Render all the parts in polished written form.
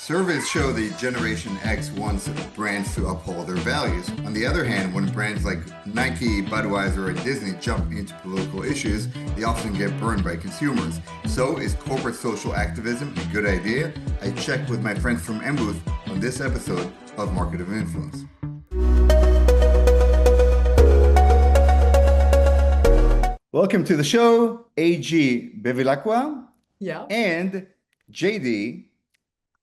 Surveys show that Generation X wants brands to uphold their values. On the other hand, when brands like Nike, Budweiser, and Disney jump into political issues, they often get burned by consumers. So, is corporate social activism a good idea? I checked with my friends from MBooth on this episode of Market of Influence. Welcome to the show, AG Bevilaqua and JD,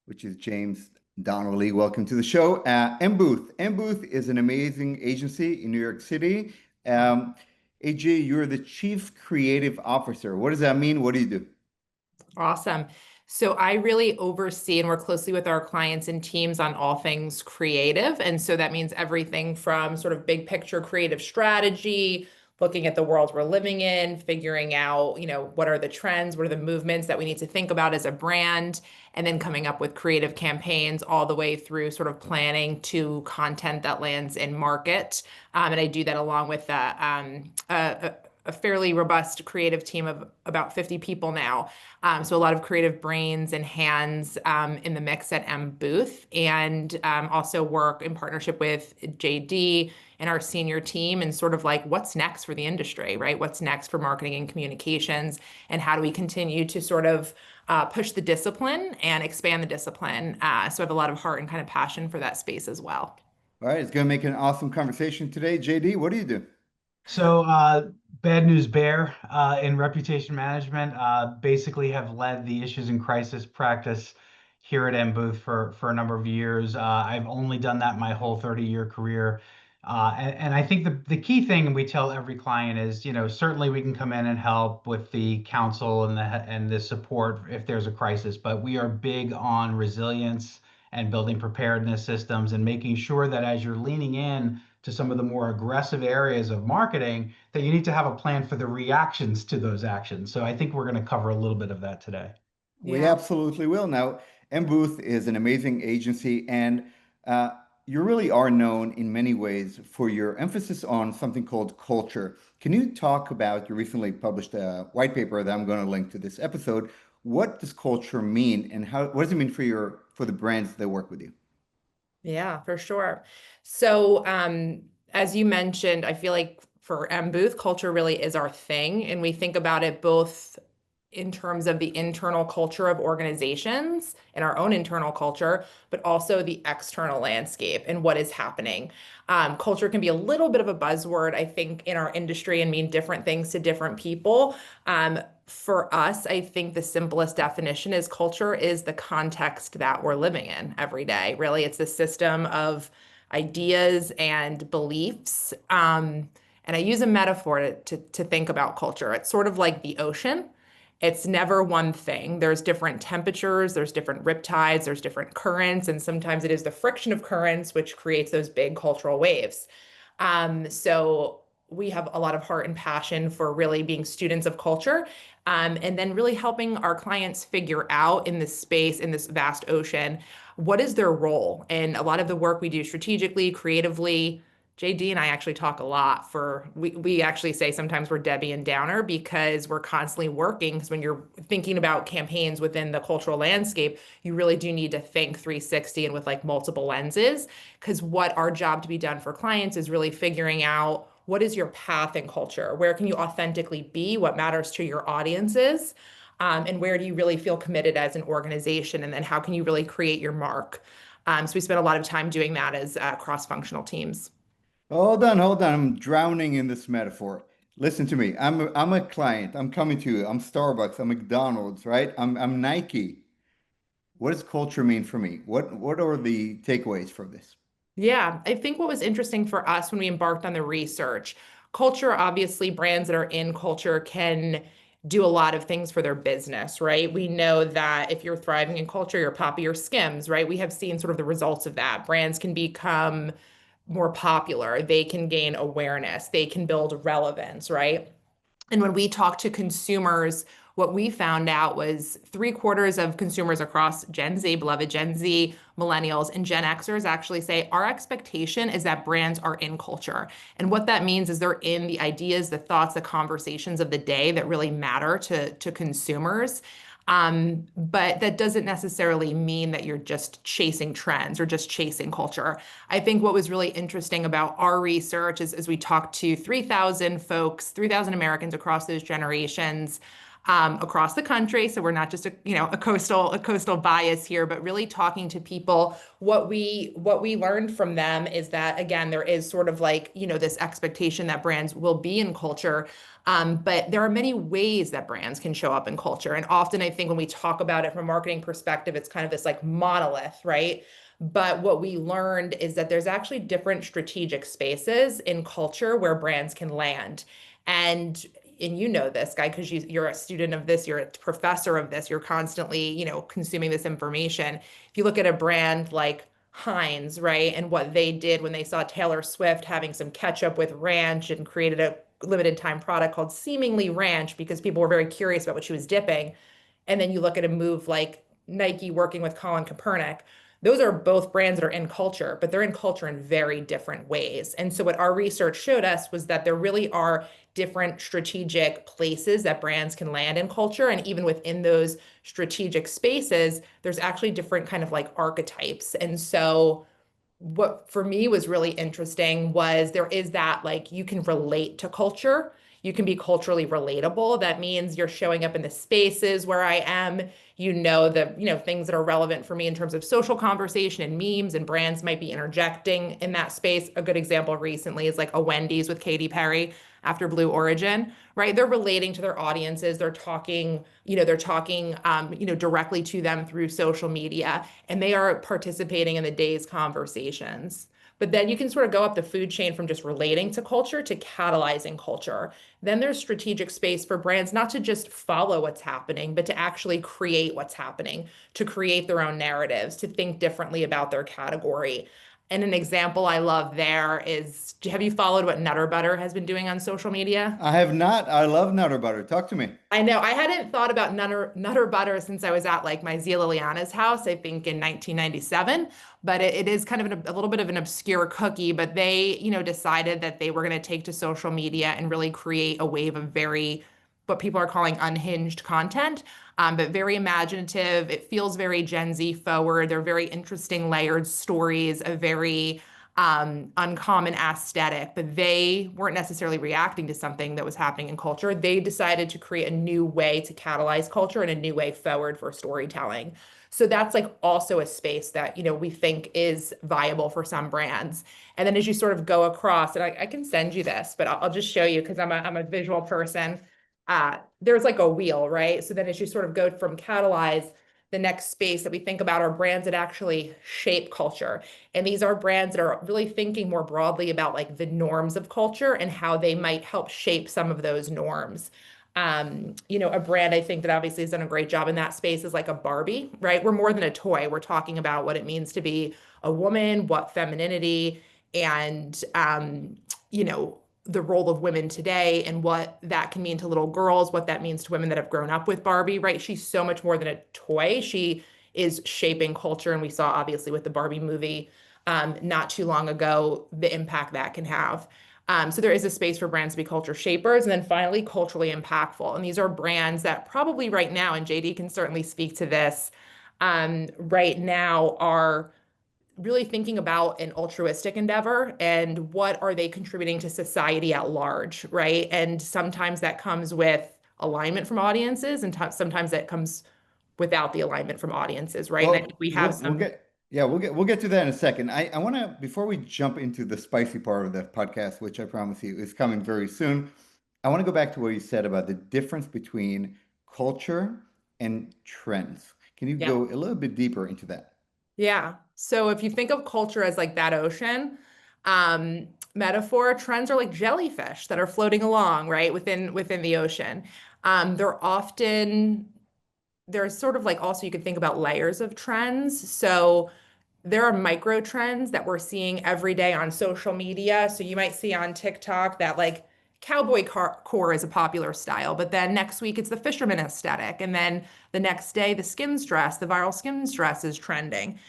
which is James Donnelly. Welcome to the show. MBooth. MBooth is an amazing agency in New York City. AG, you're the Chief Creative Officer. What does that mean? What do you do? Awesome. So I really oversee and work closely with our clients and teams on all things creative. And so that means everything from sort of big picture creative strategy, looking at the world we're living in, figuring out, what are the trends, what are the movements that we need to think about as a brand, and then coming up with creative campaigns all the way through sort of planning to content that lands in market. And I do that along with a fairly robust creative team of about 50 people now. So a lot of creative brains and hands in the mix at MBooth, and also work in partnership with JD and our senior team and sort of like what's next for the industry, right? What's next for marketing and communications, and how do we continue to sort of push the discipline and expand the discipline? So I have a lot of heart and kind of passion for that space as well. All right, it's going to make an awesome conversation today. JD, what do you do? So, bad news bear in reputation management, basically have led the issues and crisis practice here at MBooth for a number of years. I've only done that my whole 30-year career. And I think the key thing we tell every client is, certainly we can come in and help with the counsel and the support if there's a crisis, but we are big on resilience and building preparedness systems and making sure that as you're leaning in to some of the more aggressive areas of marketing, that you need to have a plan for the reactions to those actions. So I think we're going to cover a little bit of that today. We absolutely will. Now, MBooth is an amazing agency, and you really are known in many ways for your emphasis on something called culture. Can you talk about, you recently published a white paper that I'm going to link to this episode. What does culture mean, and what does it mean for the brands that work with you? Yeah, for sure. So as you mentioned, I feel like for MBooth, culture really is our thing. And we think about it both in terms of the internal culture of organizations and our own internal culture, but also the external landscape and what is happening. Culture can be a little bit of a buzzword, I think, in our industry and mean different things to different people. For us, I think the simplest definition is culture is the context that we're living in every day. Really, it's the system of ideas and beliefs. And I use a metaphor to think about culture. It's sort of like the ocean. It's never one thing. There's different temperatures, there's different riptides, there's different currents, and sometimes it is the friction of currents which creates those big cultural waves. So we have a lot of heart and passion for really being students of culture, and then really helping our clients figure out in this space, in this vast ocean, what is their role? And a lot of the work we do strategically, creatively, JD and I actually talk a lot we actually say sometimes we're Debbie and Downer because we're constantly working, because when you're thinking about campaigns within the cultural landscape, you really do need to think 360 and with like multiple lenses, because what our job to be done for clients is really figuring out what is your path in culture? Where can you authentically be? What matters to your audiences? And where do you really feel committed as an organization? And then how can you really create your mark? So we spend a lot of time doing that as cross-functional teams. Hold on. I'm drowning in this metaphor. Listen to me. I'm a client. I'm coming to you. I'm Starbucks. I'm McDonald's, right? I'm Nike. What does culture mean for me? What are the takeaways from this? Yeah, I think what was interesting for us when we embarked on the research, culture, obviously, brands that are in culture can do a lot of things for their business, right? We know that if you're thriving in culture, you're Poppy or Skims, right? We have seen sort of the results of that. Brands can become more popular, they can gain awareness, they can build relevance, right? And when we talk to consumers, what we found out was 3/4 of consumers across Gen Z, beloved Gen Z, millennials, and Gen Xers actually say our expectation is that brands are in culture. And what that means is they're in the ideas, the thoughts, the conversations of the day that really matter to consumers. But that doesn't necessarily mean that you're just chasing trends or just chasing culture. I think what was really interesting about our research is as we talked to 3,000 folks, 3,000 Americans across those generations, across the country. So we're not just a coastal bias here, but really talking to people. What we learned from them is that again, there is sort of like, this expectation that brands will be in culture. But there are many ways that brands can show up in culture. And often I think when we talk about it from a marketing perspective, it's kind of this like monolith, right? But what we learned is that there's actually different strategic spaces in culture where brands can land. And you know this, Guy, because you're a student of this, you're a professor of this, you're constantly, consuming this information. If you look at a brand like Heinz, right, and what they did when they saw Taylor Swift having some ketchup with ranch and created a limited time product called Seemingly Ranch because people were very curious about what she was dipping. And then you look at a move like Nike working with Colin Kaepernick. Those are both brands that are in culture, but they're in culture in very different ways. And so what our research showed us was that there really are different strategic places that brands can land in culture. And even within those strategic spaces, there's actually different kind of like archetypes. And so what for me was really interesting was there is that like you can relate to culture. You can be culturally relatable. That means you're showing up in the spaces where I am. Things that are relevant for me in terms of social conversation and memes, and brands might be interjecting in that space. A good example recently is like a Wendy's with Katy Perry after Blue Origin, right? They're relating to their audiences. They're talking directly to them through social media, and they are participating in the day's conversations. But then you can sort of go up the food chain from just relating to culture to catalyzing culture. Then there's strategic space for brands not to just follow what's happening, but to actually create what's happening, to create their own narratives, to think differently about their category. And an example I love there is, have you followed what Nutter Butter has been doing on social media? I have not. I love Nutter Butter. Talk to me. I know I hadn't thought about Nutter Butter since I was at like my Zia Liliana's house, I think in 1997. But it is kind of a little bit of an obscure cookie. But they, decided that they were going to take to social media and really create a wave of very, what people are calling unhinged content, but very imaginative. It feels very Gen Z forward. They're very interesting, layered stories, a very uncommon aesthetic, but they weren't necessarily reacting to something that was happening in culture. They decided to create a new way to catalyze culture and a new way forward for storytelling. So that's like also a space that, we think is viable for some brands. And then as you sort of go across, and I can send you this, but I'll just show you because I'm a visual person. There's like a wheel, right? So then as you sort of go from catalyze, the next space that we think about are brands that actually shape culture. And these are brands that are really thinking more broadly about like the norms of culture and how they might help shape some of those norms. A brand I think that obviously has done a great job in that space is like a Barbie, right? We're more than a toy. We're talking about what it means to be a woman, what femininity and, the role of women today and what that can mean to little girls, what that means to women that have grown up with Barbie, right? She's so much more than a toy. She is shaping culture. And we saw obviously with the Barbie movie not too long ago, the impact that can have. So there is a space for brands to be culture shapers. And then finally, culturally impactful. And these are brands that probably right now, and JD can certainly speak to this, right now are really thinking about an altruistic endeavor and what are they contributing to society at large, right? And sometimes that comes with alignment from audiences, and sometimes that comes without the alignment from audiences, right? And I think Well, we have we'll some, get yeah, we'll get to that in a second. I want to before we jump into the spicy part of the podcast, which I promise you is coming very soon. I want to go back to what you said about the difference between culture and trends. Can you yeah. go a little bit deeper into that? Yeah. So if you think of culture as like that ocean metaphor, trends are like jellyfish that are floating along, right, within the ocean. They're often there's sort of like also you could think about layers of trends. So there are micro trends that we're seeing every day on social media. So you might see on TikTok that like core is a popular style, but then next week it's the fisherman aesthetic. And then the next day, the viral Skims dress is trending.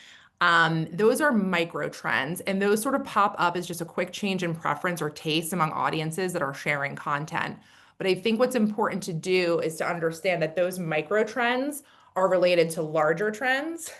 Those are micro trends, and those sort of pop up as just a quick change in preference or taste among audiences that are sharing content. But I think what's important to do is to understand that those micro trends are related to larger trends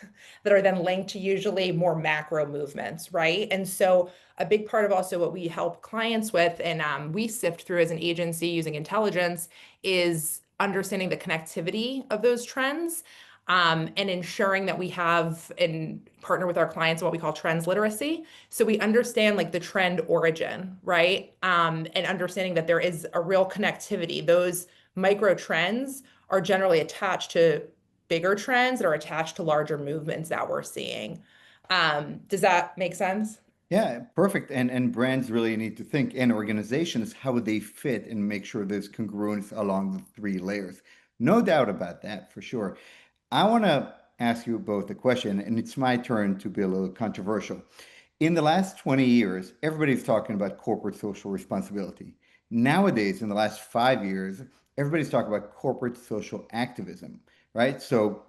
that are then linked to usually more macro movements, right? And so a big part of also what we help clients with, and we sift through as an agency using intelligence, is understanding the connectivity of those trends, and ensuring that we have and partner with our clients in what we call trends literacy. So we understand like the trend origin, right? And understanding that there is a real connectivity. Those micro trends are generally attached to bigger trends that are attached to larger movements that we're seeing. Does that make sense? Yeah, perfect. And brands really need to think, and organizations, how they fit and make sure there's congruence along the three layers. No doubt about that, for sure. I want to ask you both a question, and it's my turn to be a little controversial. In the last 20 years, everybody's talking about corporate social responsibility. Nowadays, in the last 5 years, everybody's talking about corporate social activism, right? So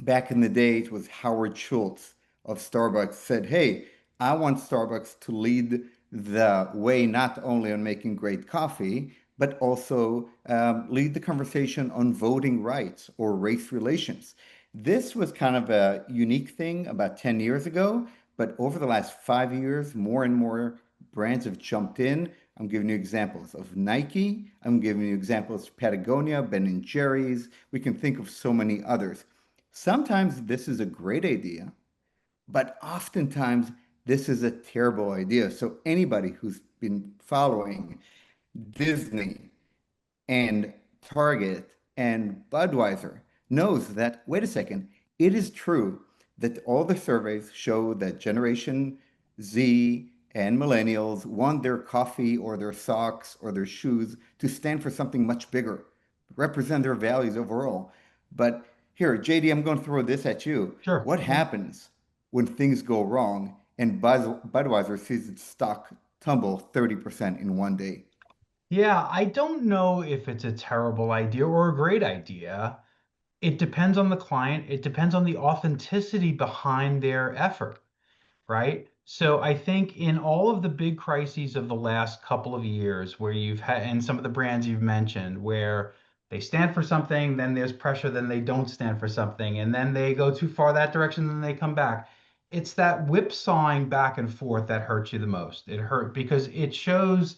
back in the day, it was Howard Schultz of Starbucks said, "Hey, I want Starbucks to lead the way not only on making great coffee, but also lead the conversation on voting rights or race relations." This was kind of a unique thing about 10 years ago, but over the last 5 years, more and more brands have jumped in. I'm giving you examples of Nike. I'm giving you examples of Patagonia, Ben and Jerry's. We can think of so many others. Sometimes this is a great idea, but oftentimes this is a terrible idea. So anybody who's been following Disney and Target and Budweiser knows that, wait a second, it is true that all the surveys show that Generation Z and millennials want their coffee or their socks or their shoes to stand for something much bigger, represent their values overall. But here, JD, I'm going to throw this at you. Sure. What happens when things go wrong and Budweiser sees its stock tumble 30% in one day? Yeah, I don't know if it's a terrible idea or a great idea. It depends on the client. It depends on the authenticity behind their effort, right? So I think in all of the big crises of the last couple of years, where you've had, and some of the brands you've mentioned, where they stand for something, then there's pressure, then they don't stand for something, and then they go too far that direction, then they come back. It's that whipsawing back and forth that hurts you the most. It hurt because it shows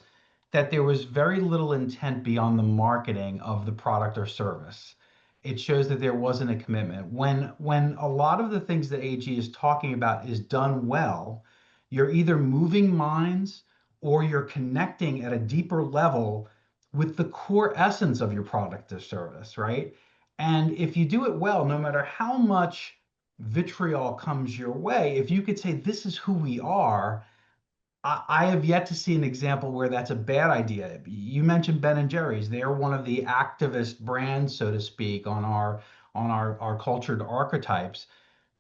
that there was very little intent beyond the marketing of the product or service. It shows that there wasn't a commitment. When a lot of the things that AG is talking about is done well, you're either moving minds or you're connecting at a deeper level with the core essence of your product or service, right? And if you do it well, no matter how much vitriol comes your way, if you could say, this is who we are, I have yet to see an example where that's a bad idea. You mentioned Ben and Jerry's. They're one of the activist brands, so to speak, on our cultured archetypes.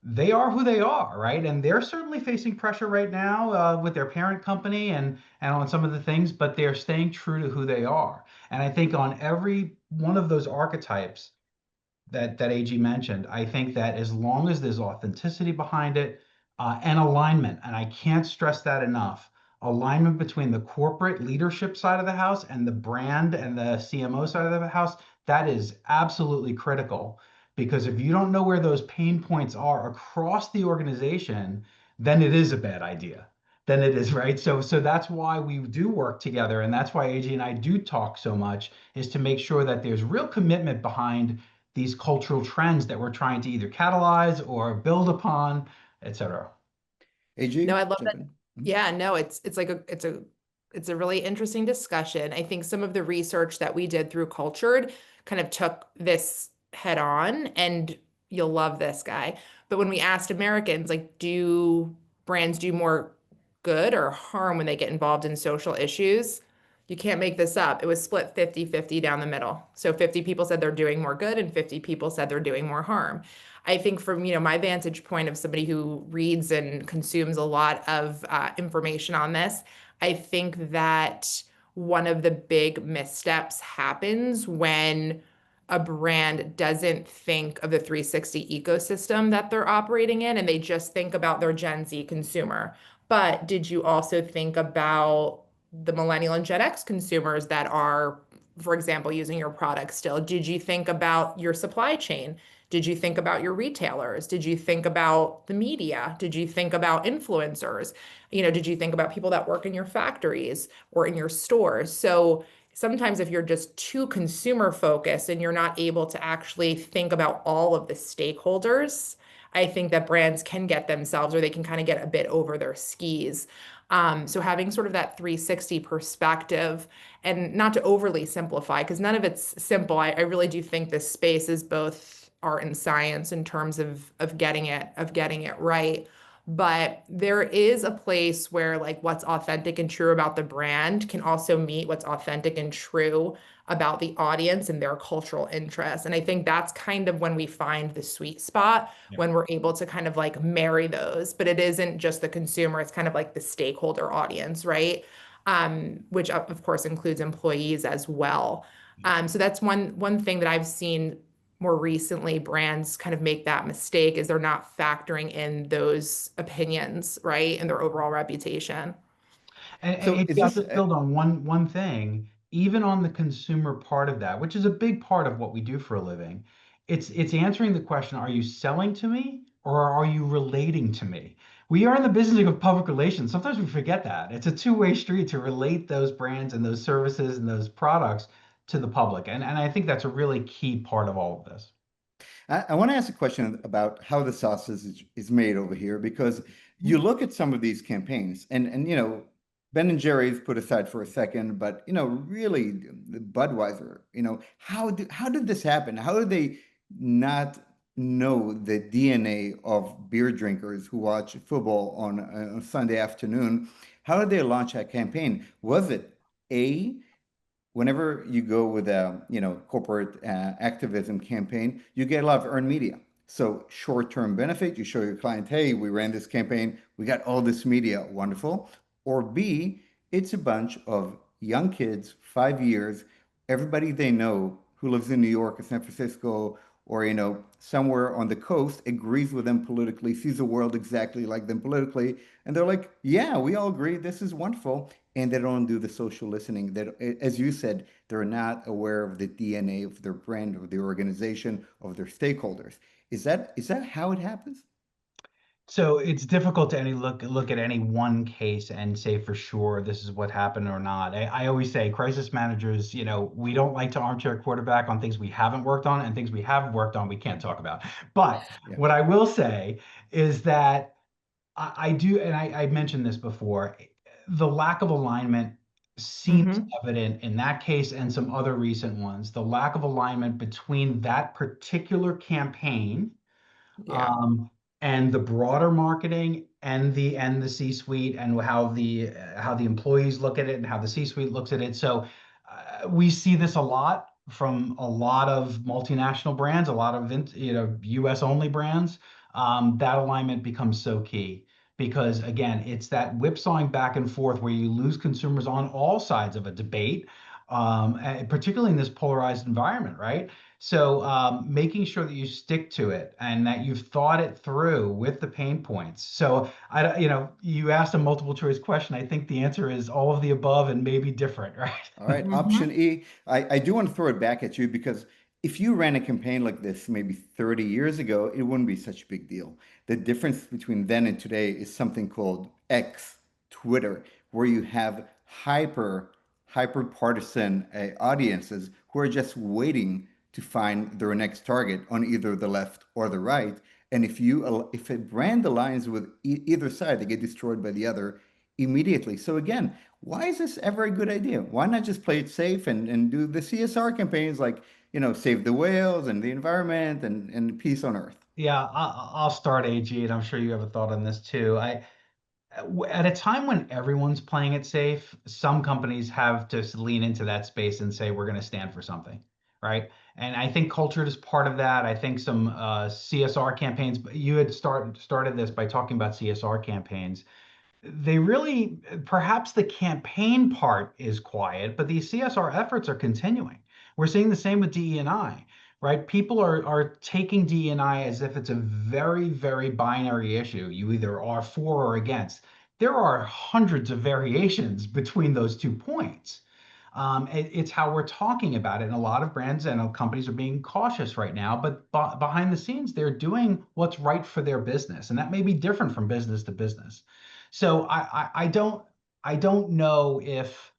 They are who they are, right? And they're certainly facing pressure right now with their parent company and on some of the things, but they're staying true to who they are. And I think on every one of those archetypes, that AG mentioned, I think that as long as there's authenticity behind it and alignment, and I can't stress that enough, alignment between the corporate leadership side of the house and the brand and the CMO side of the house, that is absolutely critical. Because if you don't know where those pain points are across the organization, then it is a bad idea. Then it is, right? So that's why we do work together, and that's why AG and I do talk so much, is to make sure that there's real commitment behind these cultural trends that we're trying to either catalyze or build upon, et cetera. No, AG, I love jump that. in. Yeah, no, it's like a really interesting discussion. I think some of the research that we did through Cultured kind of took this head on, and you'll love this guy. But when we asked Americans, like, do brands do more good or harm when they get involved in social issues? You can't make this up. It was split 50-50 down the middle. So 50 people said they're doing more good and 50 people said they're doing more harm. I think from, my vantage point of somebody who reads and consumes a lot of information on this, I think that one of the big missteps happens when a brand doesn't think of the 360 ecosystem that they're operating in and they just think about their Gen Z consumer. But did you also think about the millennial and Gen X consumers that are for example, using your product still? Did you think about your supply chain? Did you think about your retailers? Did you think about the media? Did you think about influencers? Did you think about people that work in your factories or in your stores? So sometimes if you're just too consumer focused and you're not able to actually think about all of the stakeholders, I think that brands can get themselves, or they can kind of get a bit over their skis. So having sort of that 360 perspective, and not to overly simplify, because none of it's simple. I really do think this space is both art and science in terms of getting it right. But there is a place where like what's authentic and true about the brand can also meet what's authentic and true about the audience and their cultural interests. And I think that's kind of when we find the sweet spot, Yeah. when we're able to kind of like marry those. But it isn't just the consumer, it's kind of like the stakeholder audience, right? Which of course includes employees as well. So that's one thing that I've seen more recently brands kind of make that mistake, is they're not factoring in those opinions, right? And their overall reputation. And So is I'll this just build on one thing. Even on the consumer part of that, which is a big part of what we do for a living, it's answering the question: Are you selling to me, or are you relating to me? We are in the business of public relations. Sometimes we forget that it's a two-way street to relate those brands and those services and those products to the public, and I think that's a really key part of all of this. I want to ask a question about how the sausage is made over here, because you look at some of these campaigns and Ben and Jerry's put aside for a second, but really the Budweiser, how did this happen? How did they not know the DNA of beer drinkers who watch football on a Sunday afternoon? How did they launch that campaign? Was it A, whenever you go with a corporate activism campaign, you get a lot of earned media. So short-term benefit, you show your client, hey, we ran this campaign, we got all this media, wonderful. Or B, it's a bunch of young kids, 5 years, everybody they know who lives in New York or San Francisco or somewhere on the coast agrees with them politically, sees the world exactly like them politically, and they're like, yeah, we all agree, this is wonderful, and they don't do the social listening. That, as you said, they're not aware of the DNA of their brand, of the organization, of their stakeholders. Is that how it happens? So it's difficult to look at any one case and say for sure this is what happened or not. I always say crisis managers, we don't like to armchair quarterback on things we haven't worked on, and things we have worked on we can't talk about. But Yeah. what I will say is that I do, and I mentioned this before, the lack of alignment seems Hmm. evident in that case and some other recent ones. The lack of alignment between that particular campaign, Yeah. um, and the broader marketing and the C-suite, and how the employees look at it and how the C-suite looks at it. So we see this a lot from a lot of multinational brands, a lot of U.S. only brands. That alignment becomes so key because again, it's that whipsawing back and forth where you lose consumers on all sides of a debate, and particularly in this polarized environment, right? So making sure that you stick to it and that you've thought it through with the pain points. So you asked a multiple choice question. I think the answer is all of the above and maybe different, right? All right, option Hmm. E. I do want to throw it back at you because if you ran a campaign like this maybe 30 years ago, it wouldn't be such a big deal. The difference between then and today is something called X, Twitter, where you have hyper partisan audiences who are just waiting to find their next target on either the left or the right. And if a brand aligns with either side, they get destroyed by the other immediately. So again, why is this ever a good idea? Why not just play it safe and do the CSR campaigns like, save the whales and the environment and peace on earth? Yeah, I'll start, AG, and I'm sure you have a thought on this too. At a time when everyone's playing it safe, some companies have to lean into that space and say, we're going to stand for something, right? And I think culture is part of that. I think some CSR campaigns, you had started this by talking about CSR campaigns. They really, perhaps the campaign part is quiet, but these CSR efforts are continuing. We're seeing the same with DE&I, right? People are taking DE&I as if it's a very, very binary issue. You either are for or against. There are hundreds of variations between those 2 points. It's how we're talking about it. And a lot of brands and companies are being cautious right now, but behind the scenes, they're doing what's right for their business. And that may be different from business to business. So I don't know if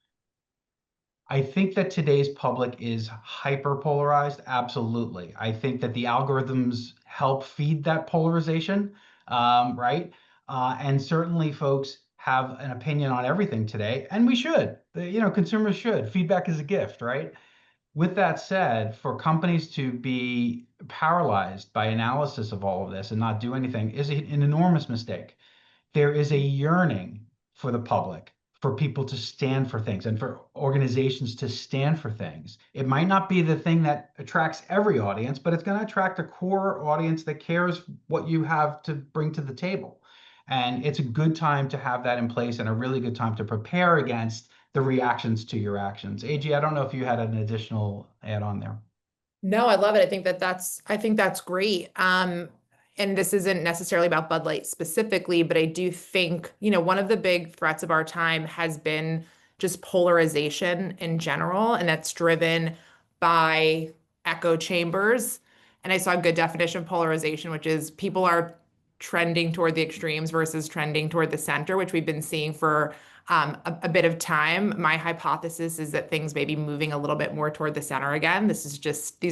I think that today's public is hyper polarized. Absolutely. I think that the algorithms help feed that polarization, right? And certainly folks have an opinion on everything today, and we should. Consumers should. Feedback is a gift, right? With that said, for companies to be paralyzed by analysis of all of this and not do anything is an enormous mistake. There is a yearning for the public, for people to stand for things and for organizations to stand for things. It might not be the thing that attracts every audience, but it's going to attract a core audience that cares what you have to bring to the table. And it's a good time to have that in place and a really good time to prepare against the reactions to your actions. AG, I don't know if you had an additional add on there. No, I love it. I think that's great. And this isn't necessarily about Bud Light specifically, but I do think, one of the big threats of our time has been just polarization in general, and that's driven by echo chambers. And I saw a good definition of polarization, which is people are trending toward the extremes versus trending toward the center, which we've been seeing for a bit of time. My hypothesis is that things may be moving a little bit more toward the center again. These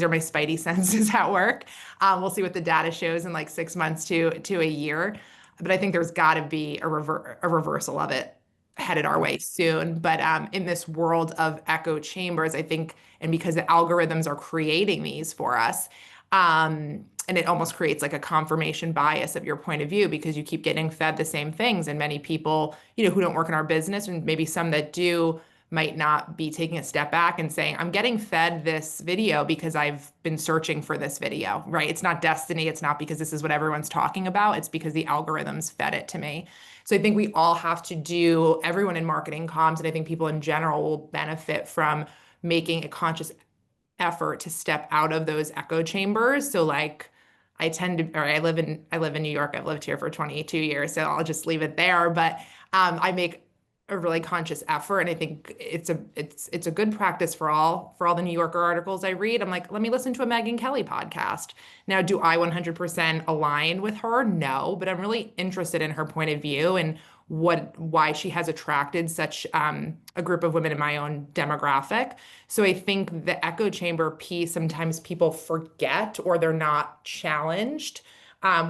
are my spidey senses at work. We'll see what the data shows in like 6 months to a year. But I think there's got to be a reversal of it headed our way soon. But in this world of echo chambers, I think, and because the algorithms are creating these for us, and it almost creates like a confirmation bias of your point of view because you keep getting fed the same things. And many people, who don't work in our business, and maybe some that do, might not be taking a step back and saying, I'm getting fed this video because I've been searching for this video, right? It's not destiny. It's not because this is what everyone's talking about. It's because the algorithms fed it to me. So I think we all have to do, everyone in marketing comms, and I think people in general will benefit from making a conscious effort to step out of those echo chambers. So like I live in New York. I've lived here for 22 years, so I'll just leave it there. But I make a really conscious effort, and I think it's a good practice for all the New Yorker articles I read. I'm like, let me listen to a Megyn Kelly podcast. Now, do I 100% align with her? No, but I'm really interested in her point of view and why she has attracted such a group of women in my own demographic. So I think the echo chamber piece, sometimes people forget or they're not challenged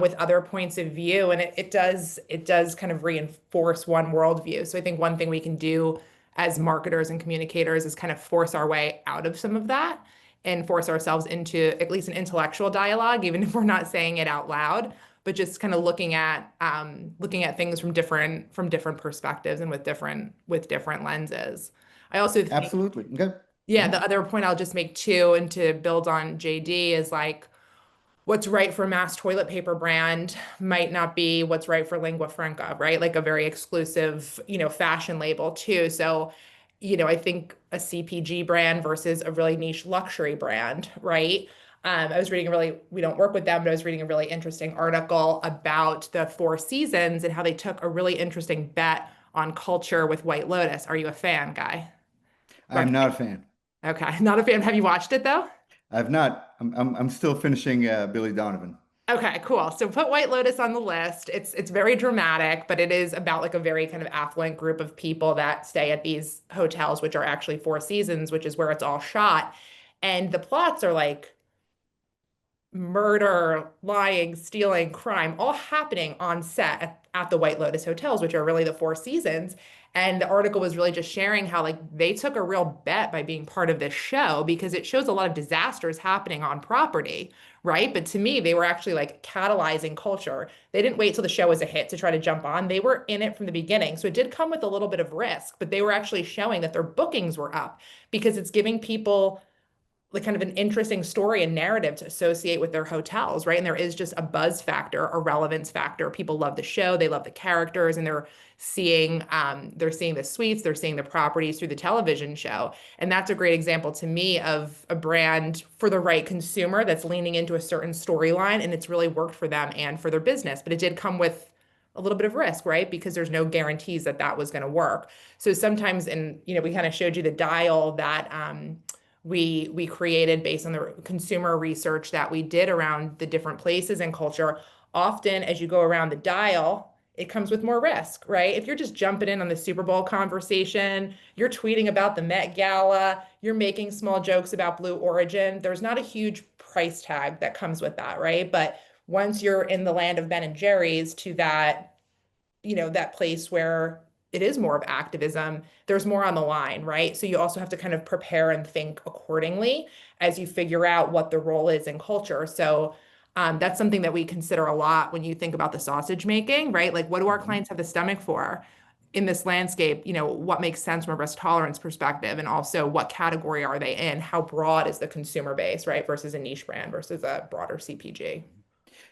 with other points of view. And it does kind of reinforce one worldview. So I think one thing we can do as marketers and communicators is kind of force our way out of some of that and force ourselves into at least an intellectual dialogue, even if we're not saying it out loud, but just kind of looking at things from different perspectives and with different lenses. I also think, Absolutely. Okay. yeah, Mhm. the other point I'll just make too, and to build on JD, is like what's right for mass toilet paper brand might not be what's right for lingua franca, right? Like a very exclusive, fashion label too. So, I think a CPG brand versus a really niche luxury brand, right? We don't work with them, but I was reading a really interesting article about the Four Seasons and how they took a really interesting bet on culture with White Lotus. Are you a fan, Guy? I'm not a fan. Okay, not a fan. Have you watched it though? I've not. I'm still finishing Billy Donovan. Okay, cool. So put White Lotus on the list. It's very dramatic, but it is about like a very kind of affluent group of people that stay at these hotels, which are actually Four Seasons, which is where it's all shot. And the plots are like murder, lying, stealing, crime, all happening on set at the White Lotus hotels, which are really the Four Seasons. And the article was really just sharing how like they took a real bet by being part of this show because it shows a lot of disasters happening on property, right? But to me, they were actually like catalyzing culture. They didn't wait till the show was a hit to try to jump on. They were in it from the beginning. So it did come with a little bit of risk, but they were actually showing that their bookings were up because it's giving people like kind of an interesting story and narrative to associate with their hotels, right? And there is just a buzz factor, a relevance factor. People love the show, they love the characters, and they're seeing the suites, they're seeing the properties through the television show. And that's a great example to me of a brand for the right consumer that's leaning into a certain storyline, and it's really worked for them and for their business. But it did come with a little bit of risk, right? Because there's no guarantees that that was going to work. So sometimes, and we kind of showed you the dial that we created based on the consumer research that we did around the different places and culture. Often, as you go around the dial, it comes with more risk, right? If you're just jumping in on the Super Bowl conversation, you're tweeting about the Met Gala, you're making small jokes about Blue Origin, there's not a huge price tag that comes with that, right? But once you're in the land of Ben and Jerry's to that, that place where it is more of activism, there's more on the line, right? So you also have to kind of prepare and think accordingly as you figure out what the role is in culture. So that's something that we consider a lot when you think about the sausage making, right? Like, what do our Mhm. clients have the stomach for in this landscape? What makes sense from a risk tolerance perspective? And also, what category are they in? How broad is the consumer base, right? Versus a niche brand versus a broader CPG.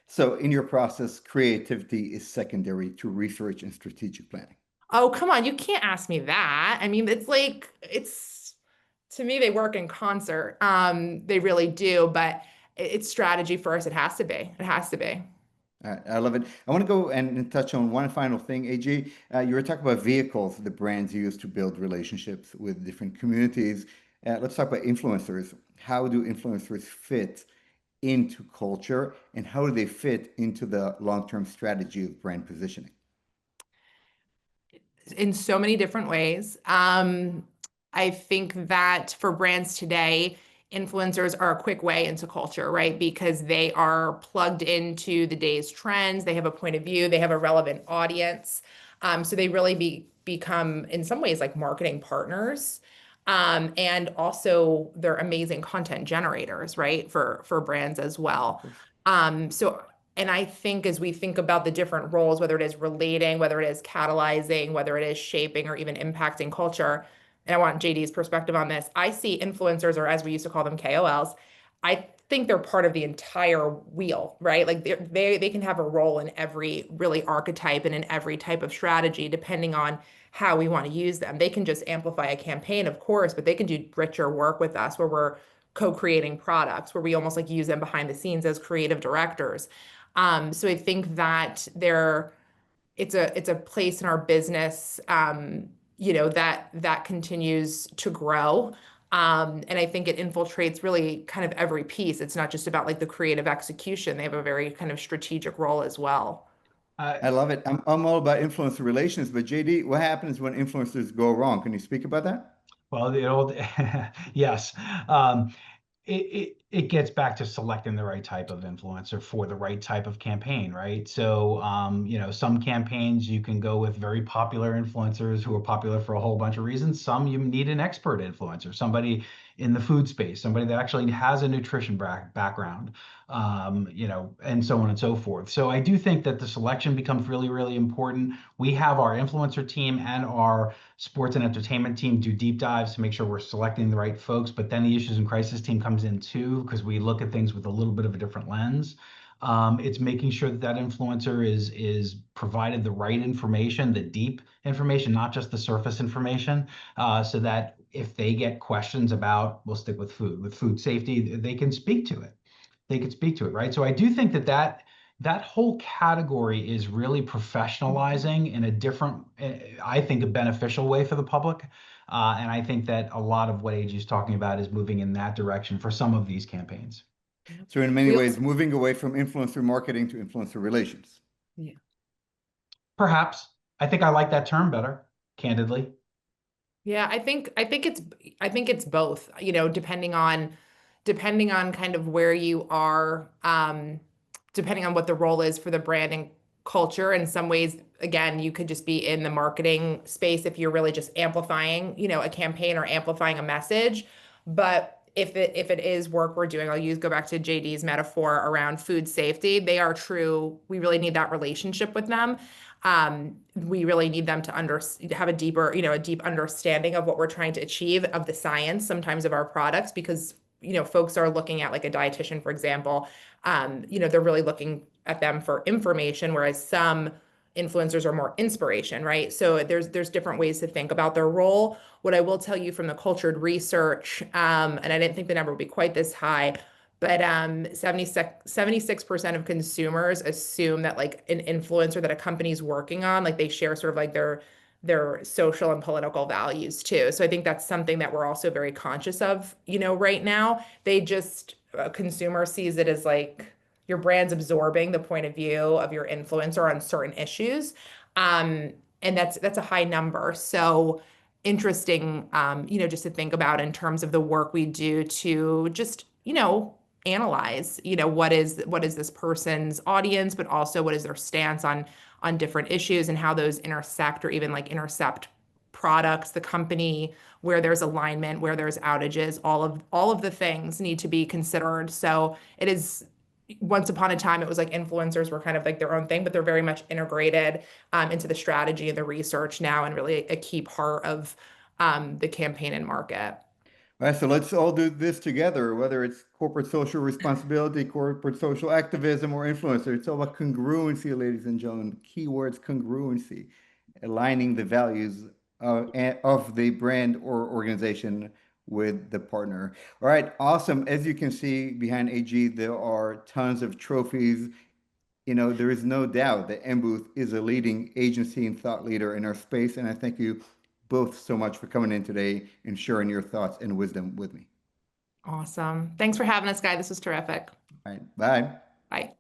So in your process, creativity is secondary to research and strategic planning. Oh, come on. You can't ask me that. I mean, it's to me, they work in concert. They really do, but it's strategy first. It has to be. It has to be. I love it. I want to go and touch on one final thing, AG. You were talking about vehicles the brands use to build relationships with different communities. Let's talk about influencers. How do influencers fit into culture, and how do they fit into the long-term strategy of brand positioning? In so many different ways. I think that for brands today, influencers are a quick way into culture, right? Because they are plugged into the day's trends, they have a point of view, they have a relevant audience. So they really become, in some ways, like marketing partners. And also they're amazing content generators, right? For brands as Of well. course. So and I think as we think about the different roles, whether it is relating, whether it is catalyzing, whether it is shaping or even impacting culture, and I want JD's perspective on this, I see influencers, or as we used to call them, KOLs. I think they're part of the entire wheel, right? Like they can have a role in every really archetype and in every type of strategy, depending on how we want to use them. They can just amplify a campaign, of course, but they can do richer work with us where we're co-creating products, where we almost like use them behind the scenes as creative directors. So I think that it's a place in our business, that continues to grow. And I think it infiltrates really kind of every piece. It's not just about like the creative execution. They have a very kind of strategic role as well. Uh, I love it. I'm all about influencer relations, but JD, what happens when influencers go wrong? Can you speak about that? well, the old, yes. Um, it gets back to selecting the right type of influencer for the right type of campaign, right? So, some campaigns you can go with very popular influencers who are popular for a whole bunch of reasons. Some you need an expert influencer, somebody in the food space, somebody that actually has a nutrition background, and so on and so forth. So I do think that the selection becomes really, really important. We have our influencer team and our sports and entertainment team do deep dives to make sure we're selecting the right folks. But then the issues and crisis team comes in too, because we look at things with a little bit of a different lens. It's making sure that that influencer is provided the right information, the deep information, not just the surface information, so that if they get questions about, we'll stick with food safety, they can speak to it. They could speak to it, right? So I do think that whole category is really professionalizing in a different, I think, a beneficial way for the public. And I think that a lot of what AG is talking about is moving in that direction for some of these campaigns. So in many We ways, also, moving away from influencer marketing to influencer relations. yeah. Perhaps. I think I like that term better, candidly. Yeah, I think it's both, depending on kind of where you are, depending on what the role is for the brand and culture. In some ways, again, you could just be in the marketing space if you're really just amplifying, a campaign or amplifying a message. But if it is work we're doing, go back to JD's metaphor around food safety. They are true. We really need that relationship with them. We really need them to have a deep understanding of what we're trying to achieve, of the science, sometimes of our products, because folks are looking at like a dietitian, for example. They're really looking at them for information, whereas some influencers are more inspiration, right? So there's different ways to think about their role. What I will tell you from the cultured research, and I didn't think the number would be quite this high, But 76% of consumers assume that like an influencer that a company's working on, like they share sort of like their social and political values too. So I think that's something that we're also very conscious of, right now. They just, a consumer sees it as like your brand's absorbing the point of view of your influencer on certain issues. And that's a high number. So interesting, just to think about in terms of the work we do to just, analyze, what is this person's audience, but also what is their stance on different issues and how those intersect or even like intercept products, the company, where there's alignment, where there's outages, all of the things need to be considered. So it is once upon a time, it was like influencers were kind of like their own thing, but they're very much integrated into the strategy and the research now and really a key part of the campaign and market. All right, so let's all do this together, whether it's corporate social responsibility, corporate social activism, or influencer. It's all about congruency, ladies and gentlemen. Keywords congruency, aligning the values of the brand or organization with the partner. All right, awesome. As you can see behind AG, there are tons of trophies. There is no doubt that MBooth is a leading agency and thought leader in our space, and I thank you both so much for coming in today and sharing your thoughts and wisdom with me. Awesome. Thanks for having us, Guy. This was terrific. All right, bye. Bye.